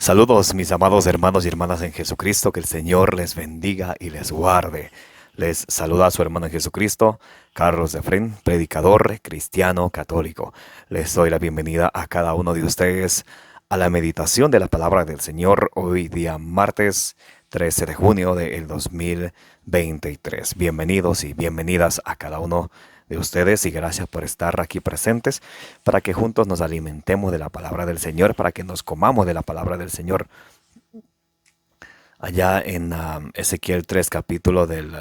Saludos mis amados hermanos y hermanas en Jesucristo, que el Señor les bendiga y les guarde. Les saluda a su hermano en Jesucristo, Carlos de Fren, predicador cristiano católico. Les doy la bienvenida a cada uno de ustedes a la meditación de la palabra del Señor hoy día martes 13 de junio del 2023. Bienvenidos y bienvenidas a cada uno de ustedes y gracias por estar aquí presentes para que juntos nos alimentemos de la palabra del Señor, para que nos comamos de la palabra del Señor. Allá en Ezequiel 3, capítulo del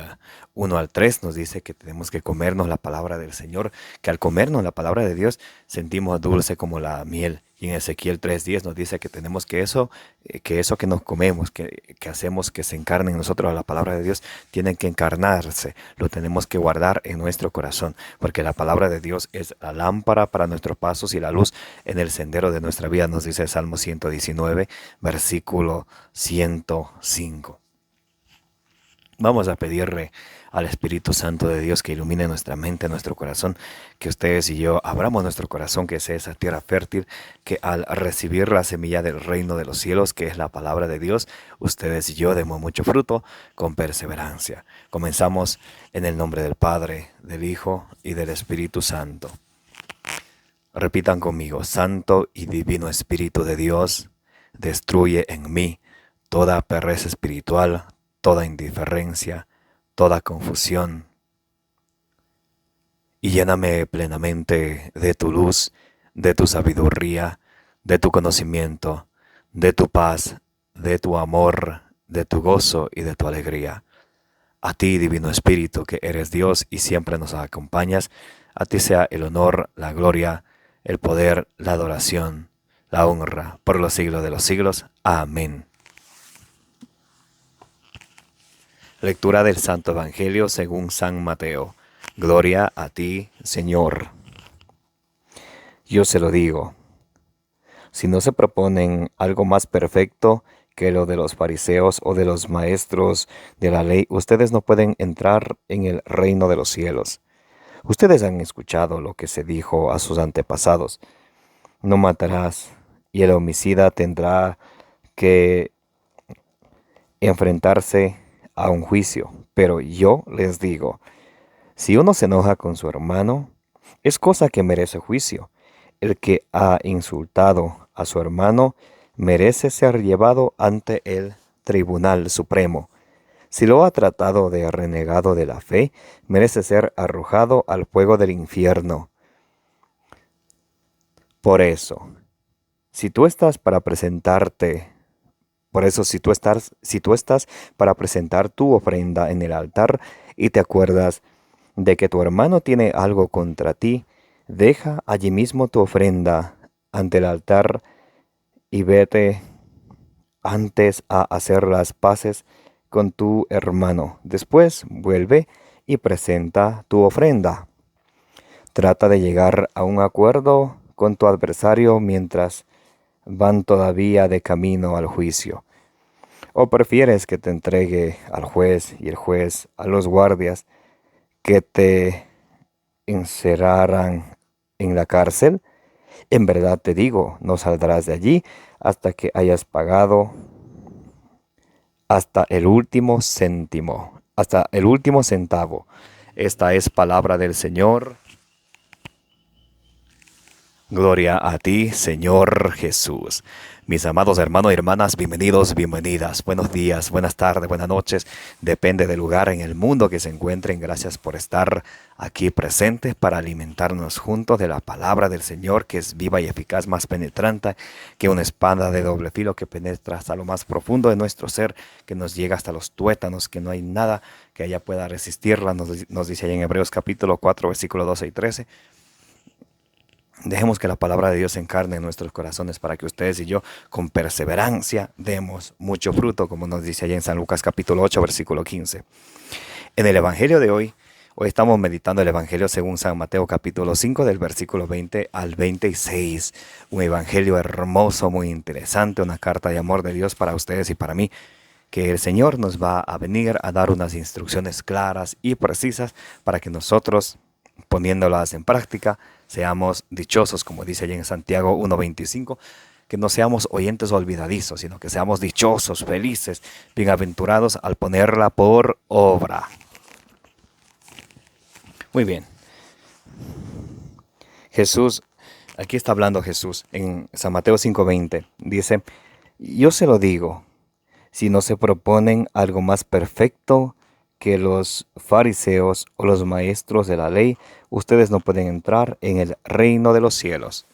1 al 3, nos dice que tenemos que comernos la palabra del Señor, que al comernos la palabra de Dios sentimos dulce como la miel. Y en Ezequiel 3:10 nos dice que tenemos que eso que nos comemos, que hacemos que se encarne en nosotros la palabra de Dios, tienen que encarnarse, lo tenemos que guardar en nuestro corazón, porque la palabra de Dios es la lámpara para nuestros pasos y la luz en el sendero de nuestra vida, nos dice Salmo 119, versículo 105. Vamos a pedirle al Espíritu Santo de Dios que ilumine nuestra mente, nuestro corazón, que ustedes y yo abramos nuestro corazón, que sea esa tierra fértil, que al recibir la semilla del reino de los cielos, que es la palabra de Dios, ustedes y yo demos mucho fruto con perseverancia. Comenzamos en el nombre del Padre, del Hijo y del Espíritu Santo. Repitan conmigo: Santo y Divino Espíritu de Dios, destruye en mí toda pereza espiritual, toda indiferencia, toda confusión, y lléname plenamente de tu luz, de tu sabiduría, de tu conocimiento, de tu paz, de tu amor, de tu gozo y de tu alegría. A ti, Divino Espíritu, que eres Dios y siempre nos acompañas, a ti sea el honor, la gloria, el poder, la adoración, la honra, por los siglos de los siglos. Amén. Lectura del Santo Evangelio según San Mateo. Gloria a ti, Señor. Yo se lo digo, si no se proponen algo más perfecto que lo de los fariseos o de los maestros de la ley, ustedes no pueden entrar en el reino de los cielos. Ustedes han escuchado lo que se dijo a sus antepasados: no matarás, y el homicida tendrá que enfrentarse a un juicio. Pero yo les digo, si uno se enoja con su hermano, es cosa que merece juicio. El que ha insultado a su hermano merece ser llevado ante el Tribunal Supremo. Si lo ha tratado de renegado de la fe, merece ser arrojado al fuego del infierno. Por eso, si tú estás para presentarte si tú estás para presentar tu ofrenda en el altar y te acuerdas de que tu hermano tiene algo contra ti, deja allí mismo tu ofrenda ante el altar y vete antes a hacer las paces con tu hermano. Después vuelve y presenta tu ofrenda. Trata de llegar a un acuerdo con tu adversario mientras van todavía de camino al juicio. ¿O prefieres que te entregue al juez y el juez a los guardias que te encerraran en la cárcel? En verdad te digo, no saldrás de allí hasta que hayas pagado hasta el último céntimo, hasta el último centavo. Esta es palabra del Señor. Gloria a ti, Señor Jesús. Mis amados hermanos y hermanas, bienvenidos, bienvenidas. Buenos días, buenas tardes, buenas noches. Depende del lugar en el mundo que se encuentren. Gracias por estar aquí presentes para alimentarnos juntos de la palabra del Señor, que es viva y eficaz, más penetrante que una espada de doble filo que penetra hasta lo más profundo de nuestro ser, que nos llega hasta los tuétanos, que no hay nada que ella pueda resistirla. Nos dice ahí en Hebreos capítulo 4, versículos 12 y 13. Dejemos que la palabra de Dios se encarne en nuestros corazones para que ustedes y yo con perseverancia demos mucho fruto, como nos dice allá en San Lucas capítulo 8, versículo 15. En el Evangelio de hoy estamos meditando el Evangelio según San Mateo capítulo 5 del versículo 20 al 26. Un Evangelio hermoso, muy interesante, una carta de amor de Dios para ustedes y para mí, que el Señor nos va a venir a dar unas instrucciones claras y precisas para que nosotros, poniéndolas en práctica, seamos dichosos, como dice allí en Santiago 1:25, que no seamos oyentes olvidadizos, sino que seamos dichosos, felices, bienaventurados al ponerla por obra. Muy bien. Jesús, aquí está hablando Jesús en San Mateo 5:20. Dice, yo se lo digo, si no se proponen algo más perfecto que los fariseos o los maestros de la ley, ustedes no pueden entrar en el reino de los cielos.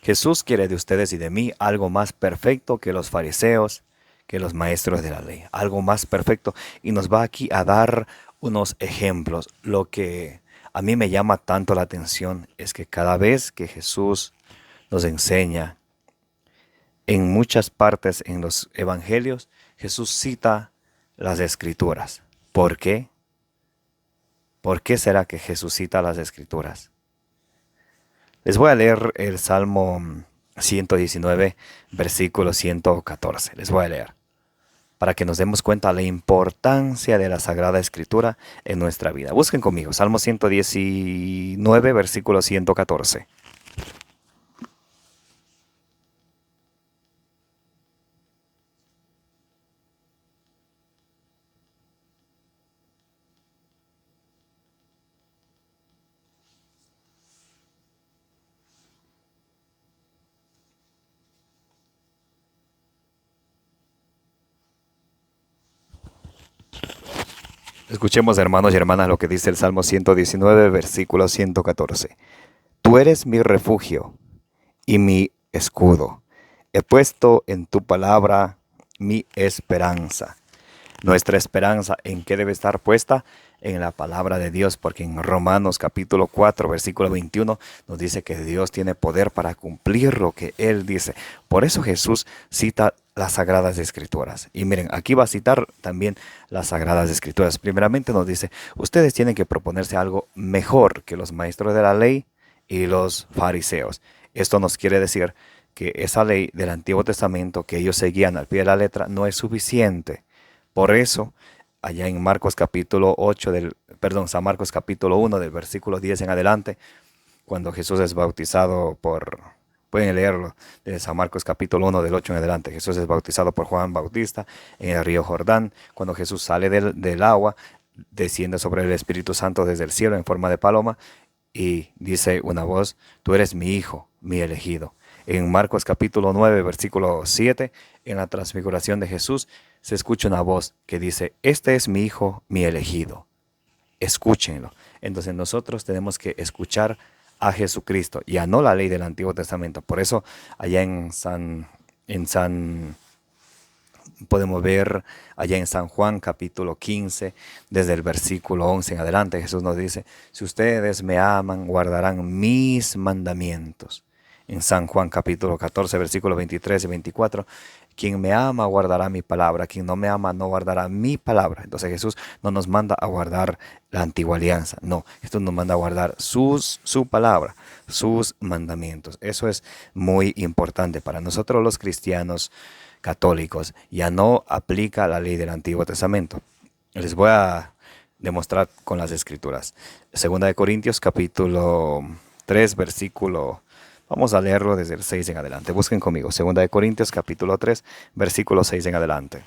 Jesús quiere de ustedes y de mí algo más perfecto que los fariseos, que los maestros de la ley. Algo más perfecto. Y nos va aquí a dar unos ejemplos. Lo que a mí me llama tanto la atención es que cada vez que Jesús nos enseña, en muchas partes en los evangelios, Jesús cita las escrituras. ¿Por qué? ¿Por qué será que Jesús cita las escrituras? Les voy a leer el Salmo 119, versículo 114. Les voy a leer para que nos demos cuenta de la importancia de la Sagrada Escritura en nuestra vida. Busquen conmigo, Salmo 119, versículo 114. Escuchemos, hermanos y hermanas, lo que dice el Salmo 119, versículo 114. Tú eres mi refugio y mi escudo. He puesto en tu palabra mi esperanza. Nuestra esperanza, ¿en qué debe estar puesta? En la palabra de Dios, porque en Romanos capítulo 4, versículo 21, nos dice que Dios tiene poder para cumplir lo que Él dice. Por eso Jesús cita las Sagradas Escrituras. Y miren, aquí va a citar también las Sagradas Escrituras. Primeramente nos dice, ustedes tienen que proponerse algo mejor que los maestros de la ley y los fariseos. Esto nos quiere decir que esa ley del Antiguo Testamento que ellos seguían al pie de la letra no es suficiente. Por eso, allá en Marcos capítulo 8 San Marcos capítulo 1 del versículo 10 en adelante, cuando Jesús es bautizado pueden leerlo, de San Marcos capítulo 1 del 8 en adelante, Jesús es bautizado por Juan Bautista en el río Jordán. Cuando Jesús sale del agua, desciende sobre el Espíritu Santo desde el cielo en forma de paloma y dice una voz, tú eres mi hijo, mi elegido. En Marcos capítulo 9, versículo 7, en la transfiguración de Jesús, se escucha una voz que dice, este es mi hijo, mi elegido. Escúchenlo. Entonces nosotros tenemos que escuchar a Jesucristo, ya no la ley del Antiguo Testamento. Por eso allá podemos ver allá en San Juan capítulo 15, desde el versículo 11 en adelante, Jesús nos dice, si ustedes me aman, guardarán mis mandamientos. En San Juan capítulo 14, versículos 23 y 24, quien me ama guardará mi palabra, quien no me ama no guardará mi palabra. Entonces Jesús no nos manda a guardar la antigua alianza, no, Jesús nos manda a guardar su palabra, sus mandamientos. Eso es muy importante para nosotros los cristianos católicos. Ya no aplica la ley del Antiguo Testamento. Les voy a demostrar con las escrituras. Segunda de Corintios capítulo 3, versículo... Vamos a leerlo desde el 6 en adelante. Busquen conmigo. Segunda de Corintios capítulo 3, versículo 6 en adelante.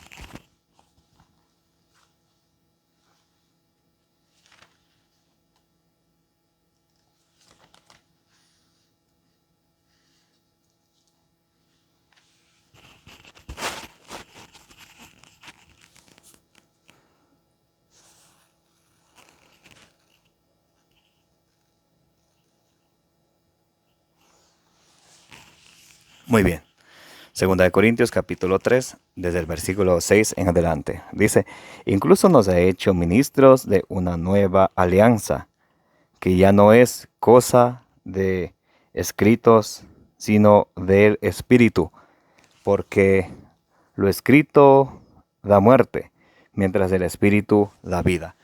Muy bien. Segunda de Corintios capítulo 3, desde el versículo 6 en adelante. Dice, incluso nos ha hecho ministros de una nueva alianza, que ya no es cosa de escritos, sino del Espíritu, porque lo escrito da muerte, mientras el Espíritu da vida.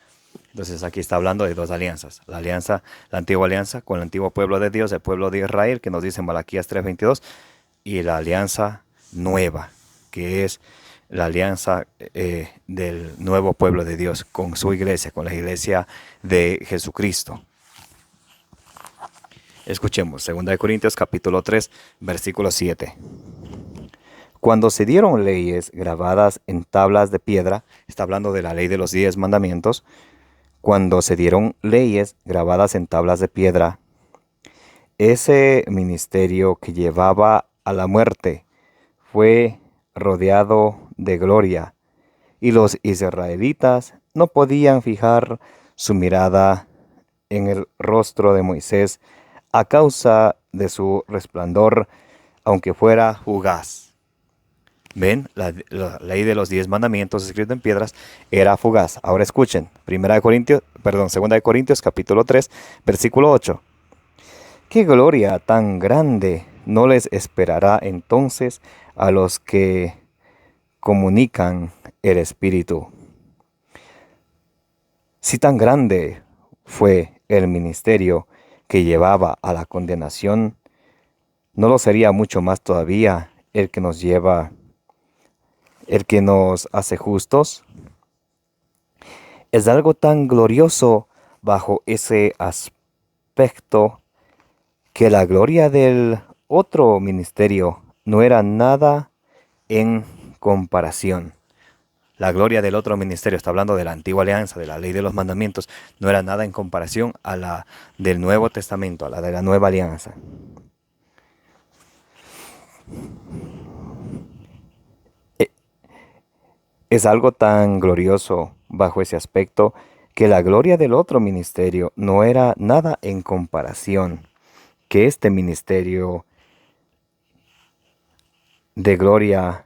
Entonces aquí está hablando de dos alianzas. La antigua alianza con el antiguo pueblo de Dios, el pueblo de Israel, que nos dice en Malaquías 3:22, y la alianza nueva, que es la alianza del nuevo pueblo de Dios con su iglesia, con la iglesia de Jesucristo. Escuchemos, 2 Corintios capítulo 3, versículo 7. Cuando se dieron leyes grabadas en tablas de piedra, está hablando de la ley de los 10 mandamientos, cuando se dieron leyes grabadas en tablas de piedra, ese ministerio que llevaba a la muerte fue rodeado de gloria, y los israelitas no podían fijar su mirada en el rostro de Moisés a causa de su resplandor, aunque fuera fugaz. Ven, la ley de los 10 mandamientos escrito en piedras era fugaz. Ahora escuchen, 2 Corintios capítulo 3, versículo 8. ¿Qué gloria tan grande no les esperará entonces a los que comunican el Espíritu? Si tan grande fue el ministerio que llevaba a la condenación, ¿no lo sería mucho más todavía el que nos hace justos? Es algo tan glorioso bajo ese aspecto que la gloria del otro ministerio no era nada en comparación. La gloria del otro ministerio, está hablando de la antigua alianza, de la ley de los mandamientos, no era nada en comparación a la del Nuevo Testamento, a la de la nueva alianza. Es algo tan glorioso bajo ese aspecto que la gloria del otro ministerio no era nada en comparación que este ministerio de gloria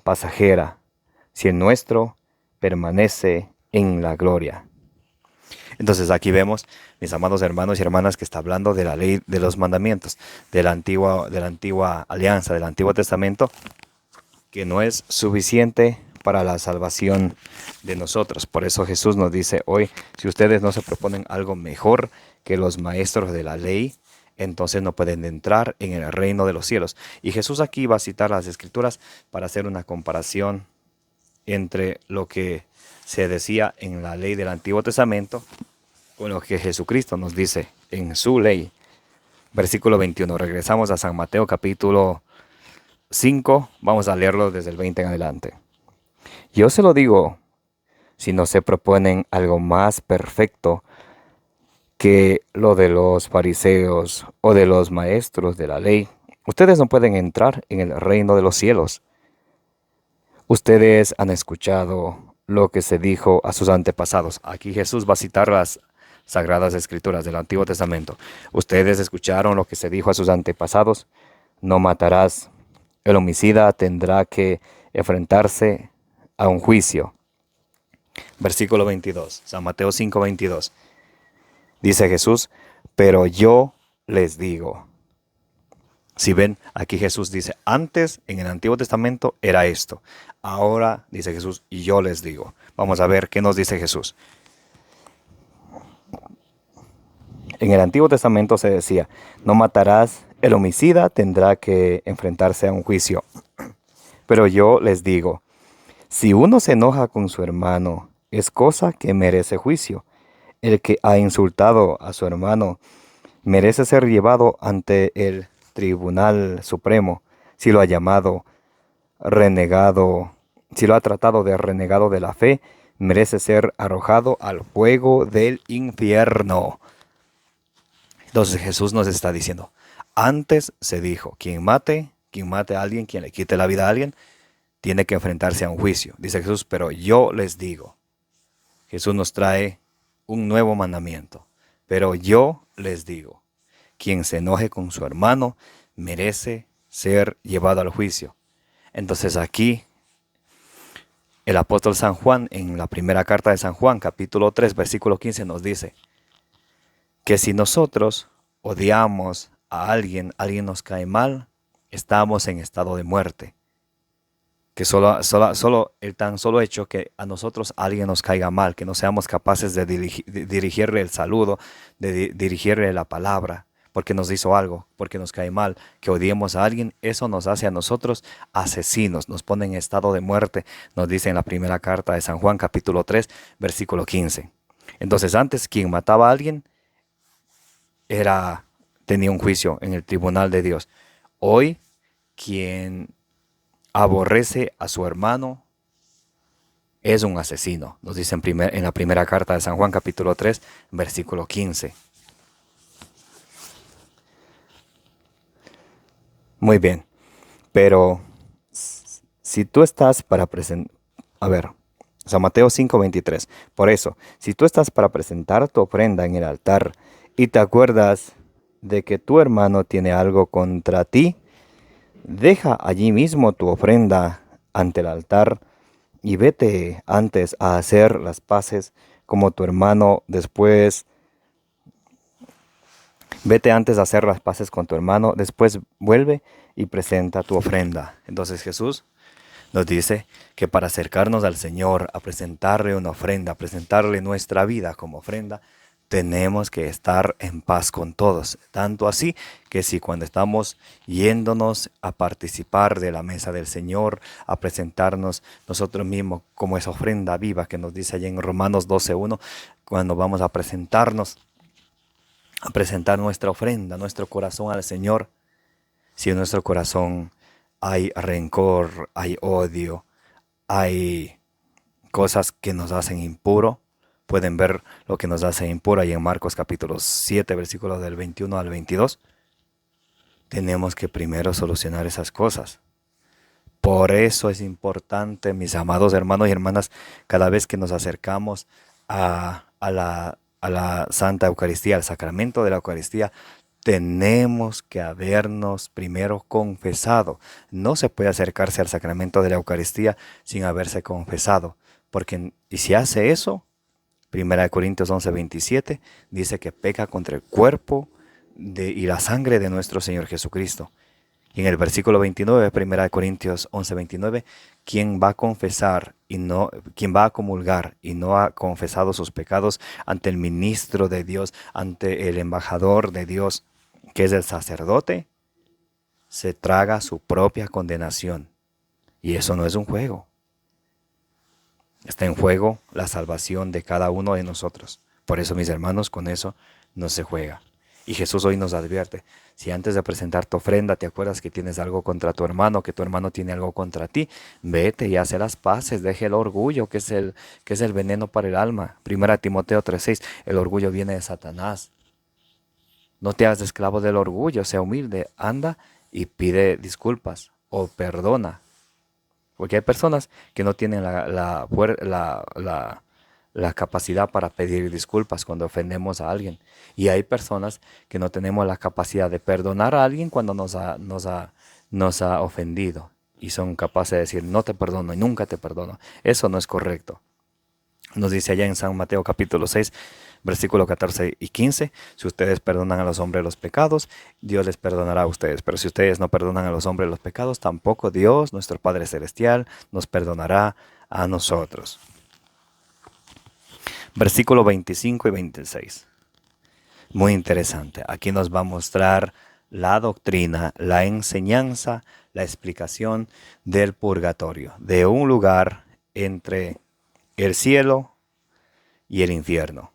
pasajera, si el nuestro permanece en la gloria. Entonces aquí vemos, mis amados hermanos y hermanas, que está hablando de la ley de los mandamientos, de la antigua alianza, del Antiguo Testamento, que no es suficiente para la salvación de nosotros. Por eso Jesús nos dice hoy, si ustedes no se proponen algo mejor que los maestros de la ley, entonces no pueden entrar en el reino de los cielos. Y Jesús aquí va a citar las Escrituras para hacer una comparación entre lo que se decía en la ley del Antiguo Testamento con lo que Jesucristo nos dice en su ley. Versículo 21. Regresamos a San Mateo capítulo 5. Vamos a leerlo desde el 20 en adelante. Yo se lo digo, si no se proponen algo más perfecto que lo de los fariseos o de los maestros de la ley, ustedes no pueden entrar en el reino de los cielos. Ustedes han escuchado lo que se dijo a sus antepasados. Aquí Jesús va a citar las Sagradas Escrituras del Antiguo Testamento. Ustedes escucharon lo que se dijo a sus antepasados. No matarás. El homicida tendrá que enfrentarse a un juicio. Versículo 22. San Mateo 5, 22. Dice Jesús, pero yo les digo. Si ven, aquí Jesús dice, antes en el Antiguo Testamento era esto. Ahora dice Jesús, y yo les digo. Vamos a ver qué nos dice Jesús. En el Antiguo Testamento se decía, no matarás, el homicida tendrá que enfrentarse a un juicio. Pero yo les digo, si uno se enoja con su hermano, es cosa que merece juicio. El que ha insultado a su hermano merece ser llevado ante el Tribunal Supremo. Si lo ha llamado renegado, si lo ha tratado de renegado de la fe, merece ser arrojado al fuego del infierno. Entonces Jesús nos está diciendo, antes se dijo, quien mate a alguien, quien le quite la vida a alguien, tiene que enfrentarse a un juicio. Dice Jesús, pero yo les digo, Jesús nos trae un nuevo mandamiento, pero yo les digo, quien se enoje con su hermano merece ser llevado al juicio. Entonces aquí el apóstol San Juan, en la primera carta de San Juan, capítulo 3, versículo 15, nos dice que si nosotros odiamos a alguien nos cae mal, estamos en estado de muerte. Que solo el tan solo hecho que a nosotros alguien nos caiga mal, que no seamos capaces de dirigirle el saludo, de dirigirle la palabra, porque nos hizo algo, porque nos cae mal, que odiemos a alguien, eso nos hace a nosotros asesinos, nos pone en estado de muerte, nos dice en la primera carta de San Juan, capítulo 3, versículo 15. Entonces antes, quien mataba a alguien era tenía un juicio en el tribunal de Dios. Hoy, quien aborrece a su hermano es un asesino, nos dice en la primera carta de San Juan, capítulo 3, versículo 15. Muy bien, pero si tú estás para presentar, a ver, San Mateo 5:23, por eso, si tú estás para presentar tu ofrenda en el altar y te acuerdas de que tu hermano tiene algo contra ti, deja allí mismo tu ofrenda ante el altar y vete antes a hacer las paces como tu hermano después. Vete antes a hacer las paces con tu hermano, después vuelve y presenta tu ofrenda. Entonces Jesús nos dice que para acercarnos al Señor, a presentarle una ofrenda, a presentarle nuestra vida como ofrenda, tenemos que estar en paz con todos. Tanto así que si cuando estamos yéndonos a participar de la mesa del Señor, a presentarnos nosotros mismos como esa ofrenda viva que nos dice allí en Romanos 12:1, cuando vamos a presentar nuestra ofrenda, nuestro corazón al Señor, si en nuestro corazón hay rencor, hay odio, hay cosas que nos hacen impuro, pueden ver lo que nos hace impuro ahí en Marcos capítulo 7, versículos del 21 al 22. Tenemos que primero solucionar esas cosas. Por eso es importante, mis amados hermanos y hermanas, cada vez que nos acercamos a la Santa Eucaristía, al sacramento de la Eucaristía, tenemos que habernos primero confesado. No se puede acercarse al sacramento de la Eucaristía sin haberse confesado, porque y si hace eso, 1 Corintios 11:27 dice que peca contra el cuerpo y la sangre de nuestro Señor Jesucristo. Y en el versículo 29, 1 Corintios 11:29, quien va a confesar quien va a comulgar y no ha confesado sus pecados ante el ministro de Dios, ante el embajador de Dios, que es el sacerdote, se traga su propia condenación. Y eso no es un juego. Está en juego la salvación de cada uno de nosotros. Por eso, mis hermanos, con eso no se juega. Y Jesús hoy nos advierte, si antes de presentar tu ofrenda te acuerdas que tienes algo contra tu hermano, que tu hermano tiene algo contra ti, vete y haz las paces, deje el orgullo, que es el veneno para el alma. 1 Timoteo 3:6, el orgullo viene de Satanás. No te hagas esclavo del orgullo, sea humilde, anda y pide disculpas o perdona. Porque hay personas que no tienen la capacidad para pedir disculpas cuando ofendemos a alguien. Y hay personas que no tenemos la capacidad de perdonar a alguien cuando nos ha ofendido. Y son capaces de decir, no te perdono y nunca te perdono. Eso no es correcto. Nos dice allá en San Mateo capítulo 6, versículo 14 y 15, si ustedes perdonan a los hombres los pecados, Dios les perdonará a ustedes. Pero si ustedes no perdonan a los hombres los pecados, tampoco Dios, nuestro Padre Celestial, nos perdonará a nosotros. Versículo 25 y 26. Muy interesante. Aquí nos va a mostrar la doctrina, la enseñanza, la explicación del purgatorio, de un lugar entre el cielo y el infierno.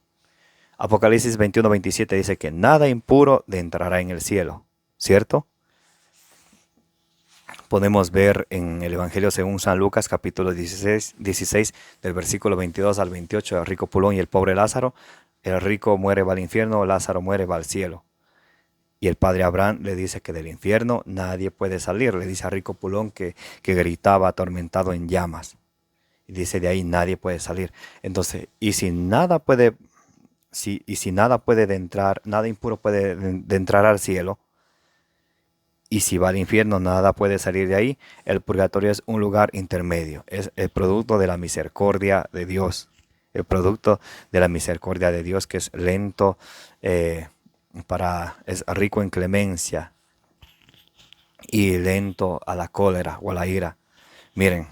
Apocalipsis 21:27 dice que nada impuro entrará en el cielo, ¿cierto? Podemos ver en el Evangelio según San Lucas, capítulo 16 del versículo 22 al 28, el rico Pulón y el pobre Lázaro. El rico muere, va al infierno, Lázaro muere, va al cielo. Y el padre Abraham le dice que del infierno nadie puede salir. Le dice a rico Pulón que gritaba atormentado en llamas. Y dice, de ahí nadie puede salir. Entonces, si nada puede entrar, nada impuro puede de entrar al cielo, y si va al infierno, nada puede salir de ahí, el purgatorio es un lugar intermedio. Es el producto de la misericordia de Dios. El producto de la misericordia de Dios, que es lento, es rico en clemencia y lento a la cólera o a la ira. Miren,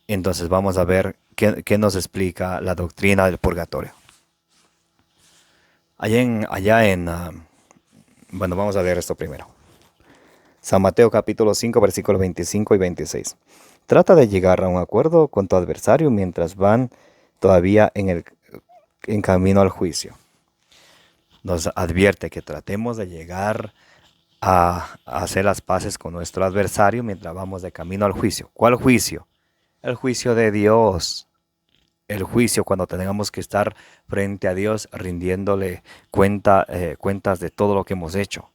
entonces vamos a ver qué nos explica la doctrina del purgatorio. Bueno, vamos a ver esto primero. San Mateo capítulo 5, versículos 25 y 26. Trata de llegar a un acuerdo con tu adversario mientras van todavía en camino al juicio. nos advierte que tratemos de llegar a hacer las paces con nuestro adversario mientras vamos de camino al juicio. ¿Cuál juicio? El juicio de Dios. El juicio cuando tengamos que estar frente a Dios rindiéndole cuentas de todo lo que hemos hecho.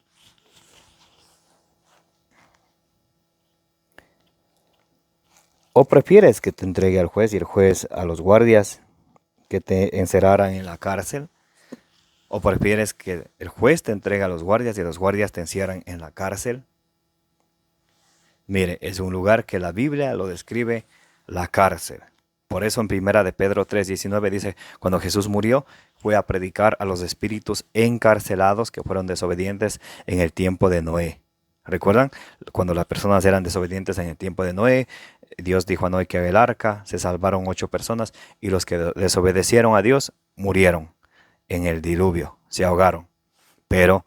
¿O prefieres que te entregue al juez y el juez a los guardias que te encerraran en la cárcel? ¿O prefieres que el juez te entregue a los guardias y los guardias te encierran en la cárcel? Mire, es un lugar que la Biblia lo describe la cárcel. Por eso en primera de Pedro 3:19 dice, cuando Jesús murió, fue a predicar a los espíritus encarcelados que fueron desobedientes en el tiempo de Noé. ¿Recuerdan? Cuando las personas eran desobedientes en el tiempo de Noé, Dios dijo a Noé que haga el arca, se salvaron 8 personas y los que desobedecieron a Dios murieron en el diluvio, se ahogaron. Pero,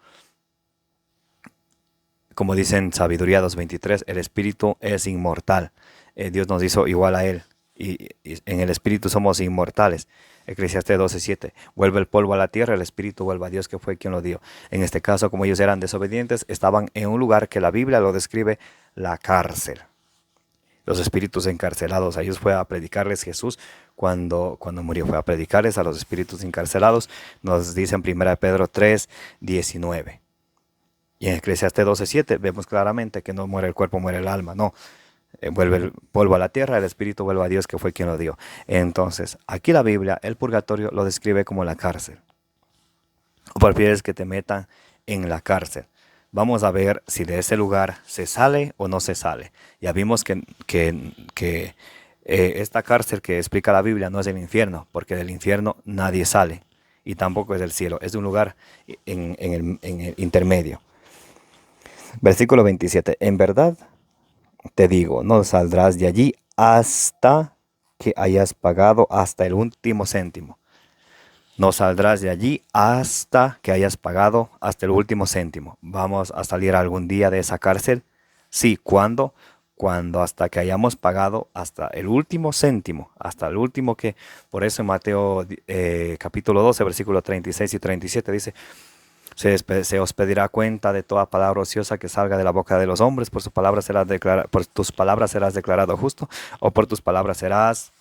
como dice en Sabiduría 2:23, el espíritu es inmortal. Dios nos hizo igual a él y en el espíritu somos inmortales. Eclesiastés 12:7, vuelve el polvo a la tierra, el espíritu vuelve a Dios que fue quien lo dio. En este caso, como ellos eran desobedientes, estaban en un lugar que la Biblia lo describe la cárcel. Los espíritus encarcelados, a ellos fue a predicarles Jesús cuando murió, fue a predicarles a los espíritus encarcelados, nos dice en 1 Pedro 3:19. Y en Eclesiastés 12:7 vemos claramente que no muere el cuerpo, muere el alma, no. Vuelve el polvo a la tierra, el espíritu vuelve a Dios que fue quien lo dio. Entonces, aquí la Biblia, el purgatorio lo describe como la cárcel. ¿O prefieres que te metan en la cárcel? Vamos a ver si de ese lugar se sale o no se sale. Ya vimos que esta cárcel que explica la Biblia no es el infierno, porque del infierno nadie sale. Y tampoco es del cielo, es de un lugar en el intermedio. Versículo 27. En verdad te digo, no saldrás de allí hasta que hayas pagado hasta el último céntimo. No saldrás de allí hasta que hayas pagado hasta el último céntimo. ¿Vamos a salir algún día de esa cárcel? Sí, ¿cuándo? Cuando hasta que hayamos pagado hasta el último céntimo, hasta el último que, por eso en Mateo capítulo 12, versículos 36 y 37 dice, se os pedirá cuenta de toda palabra ociosa que salga de la boca de los hombres, por tus palabras serás declarado justo, o por tus palabras serás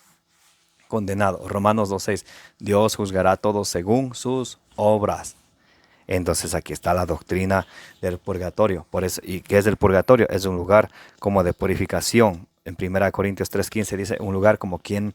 condenado. Romanos 2:6, Dios juzgará a todos según sus obras. Entonces aquí está la doctrina del purgatorio. Por eso, ¿y qué es el purgatorio? Es un lugar como de purificación. En 1 Corintios 3:15 dice, un lugar como quien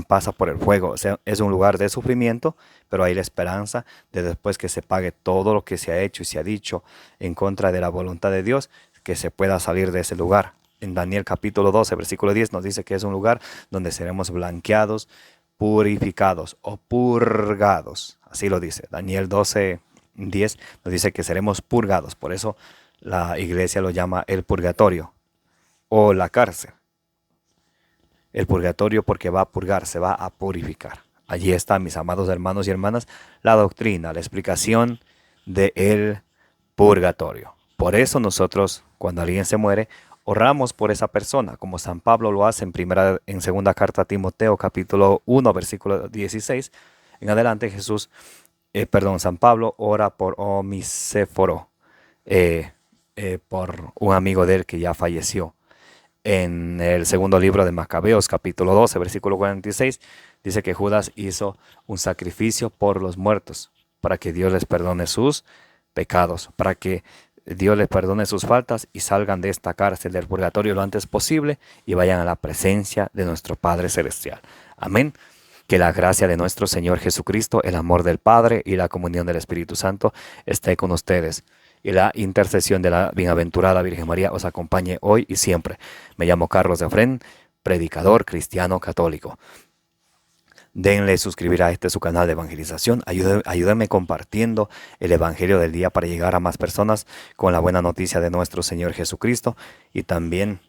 pasa por el fuego. O sea, es un lugar de sufrimiento, pero hay la esperanza de después que se pague todo lo que se ha hecho y se ha dicho en contra de la voluntad de Dios, que se pueda salir de ese lugar. En Daniel capítulo 12, versículo 10 nos dice que es un lugar donde seremos blanqueados, purificados o purgados. Así lo dice. Daniel 12:10 nos dice que seremos purgados. Por eso la iglesia lo llama el purgatorio o la cárcel. El purgatorio porque va a purgar, se va a purificar. Allí está, mis amados hermanos y hermanas, la doctrina, la explicación del purgatorio. Por eso nosotros, cuando alguien se muere, oramos por esa persona, como San Pablo lo hace en segunda carta a Timoteo, capítulo 1, versículo 16. En adelante San Pablo ora por Omisíforo, por un amigo de él que ya falleció. En el segundo libro de Macabeos, capítulo 12, versículo 46, dice que Judas hizo un sacrificio por los muertos, para que Dios les perdone sus pecados, para que Dios les perdone sus faltas y salgan de esta cárcel del purgatorio lo antes posible y vayan a la presencia de nuestro Padre Celestial. Amén. Que la gracia de nuestro Señor Jesucristo, el amor del Padre y la comunión del Espíritu Santo esté con ustedes. Y la intercesión de la bienaventurada Virgen María os acompañe hoy y siempre. Me llamo Carlos de Afrén, predicador cristiano católico. Denle suscribir a su canal de evangelización. Ayúdenme compartiendo el evangelio del día para llegar a más personas con la buena noticia de nuestro Señor Jesucristo. Y también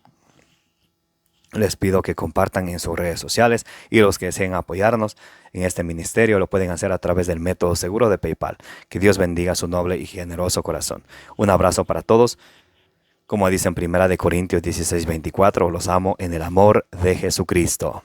les pido que compartan en sus redes sociales, y los que deseen apoyarnos en este ministerio lo pueden hacer a través del método seguro de PayPal. Que Dios bendiga su noble y generoso corazón. Un abrazo para todos. Como dice en 1 Corintios 16:24, los amo en el amor de Jesucristo.